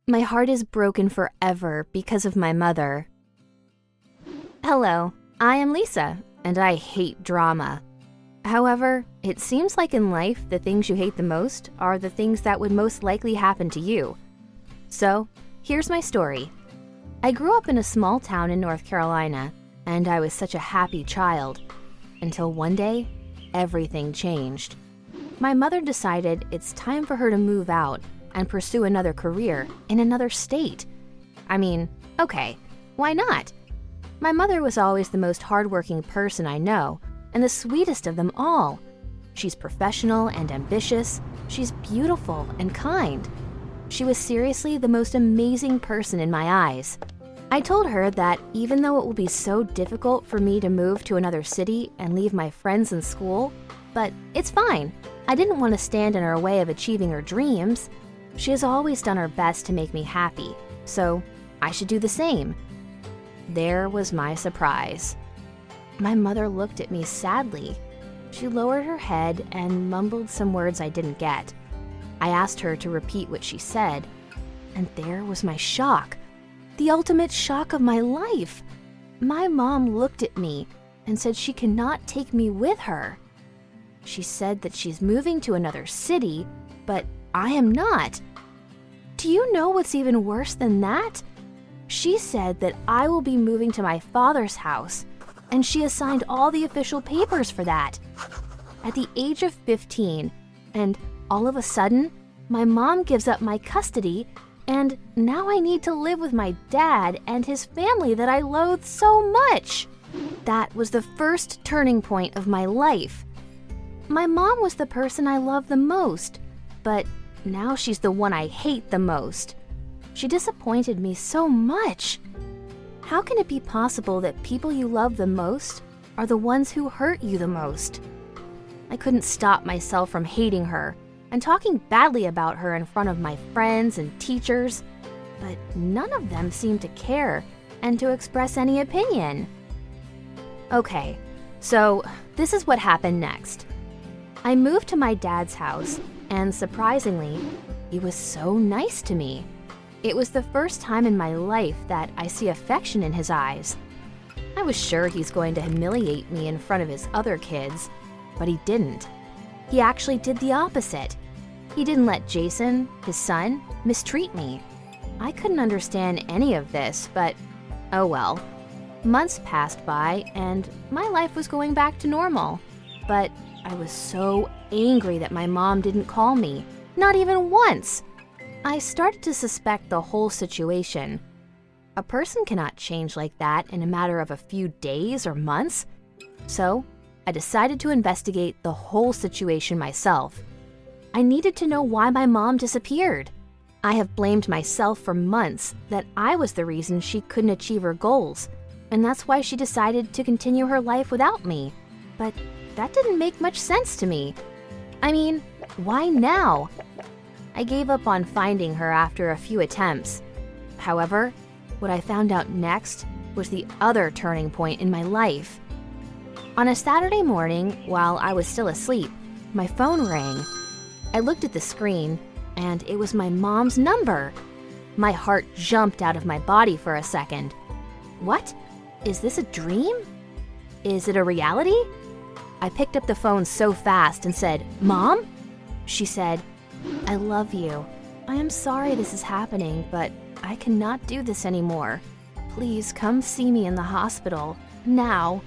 My heart is broken forever because of my mother. Hello, I am Lisa, and I hate drama. However, it seems like in life, the things you hate the most are the things that would most likely happen to you. So, here's my story. I grew up in a small town in North Carolina, and I was such a happy child. Until one day, everything changed. My mother decided it's time for her to move out and pursue another career in another state. I mean, okay, why not? My mother was always the most hardworking person I know, and the sweetest of them all. She's professional and ambitious. She's beautiful and kind. She was seriously the most amazing person in my eyes. I told her that even though it will be so difficult for me to move to another city and leave my friends and school, but it's fine. I didn't want to stand in her way of achieving her dreams. She has always done her best to make me happy, so I should do the same. There was my surprise. My mother looked at me sadly. She lowered her head and mumbled some words I didn't get. I asked her to repeat what she said, and there was my shock. The ultimate shock of my life. My mom looked at me and said she cannot take me with her. She said that she's moving to another city, but I am not. Do you know what's even worse than that? She said that I will be moving to my father's house, and she assigned all the official papers for that. At the age of 15, and all of a sudden, my mom gives up my custody, and now I need to live with my dad and his family that I loathe so much. That was the first turning point of my life. My mom was the person I loved the most, but now she's the one I hate the most. She disappointed me so much. How can it be possible that people you love the most are the ones who hurt you the most? I couldn't stop myself from hating her and talking badly about her in front of my friends and teachers, but none of them seemed to care and to express any opinion. Okay, so this is what happened next. I moved to my dad's house, and surprisingly, he was so nice to me. It was the first time in my life that I see affection in his eyes. I was sure he's going to humiliate me in front of his other kids, but he didn't. He actually did the opposite. He didn't let Jason, his son, mistreat me. I couldn't understand any of this, but oh well. Months passed by, and my life was going back to normal. But I was so angry that my mom didn't call me, not even once. I started to suspect the whole situation. A person cannot change like that in a matter of a few days or months. So I decided to investigate the whole situation myself. I needed to know why my mom disappeared. I have blamed myself for months that I was the reason she couldn't achieve her goals, and that's why she decided to continue her life without me. But that didn't make much sense to me. I mean, why now? I gave up on finding her after a few attempts. However, what I found out next was the other turning point in my life. On a Saturday morning, while I was still asleep, my phone rang. I looked at the screen, and it was my mom's number. My heart jumped out of my body for a second. What? Is this a dream? Is it a reality? I picked up the phone so fast and said, "Mom?" She said, "I love you. I am sorry this is happening, but I cannot do this anymore. Please come see me in the hospital, now."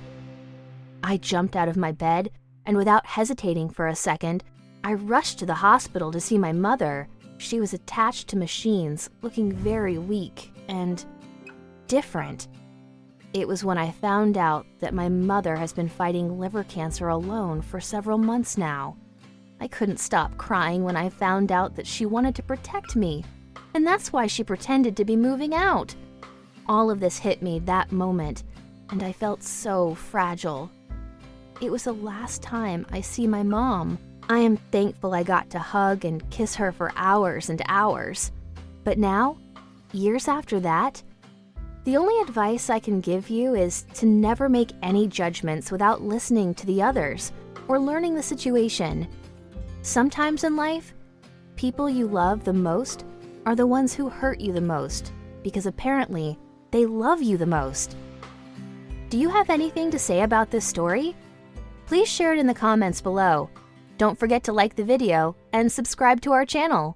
I jumped out of my bed, and without hesitating for a second, I rushed to the hospital to see my mother. She was attached to machines, looking very weak and different. It was when I found out that my mother has been fighting liver cancer alone for several months now. I couldn't stop crying when I found out that she wanted to protect me, and that's why she pretended to be moving out. All of this hit me that moment, and I felt so fragile. It was the last time I see my mom. I am thankful I got to hug and kiss her for hours and hours. But now, years after that, the only advice I can give you is to never make any judgments without listening to the others or learning the situation. Sometimes in life, people you love the most are the ones who hurt you the most, because apparently they love you the most. Do you have anything to say about this story? Please share it in the comments below. Don't forget to like the video and subscribe to our channel.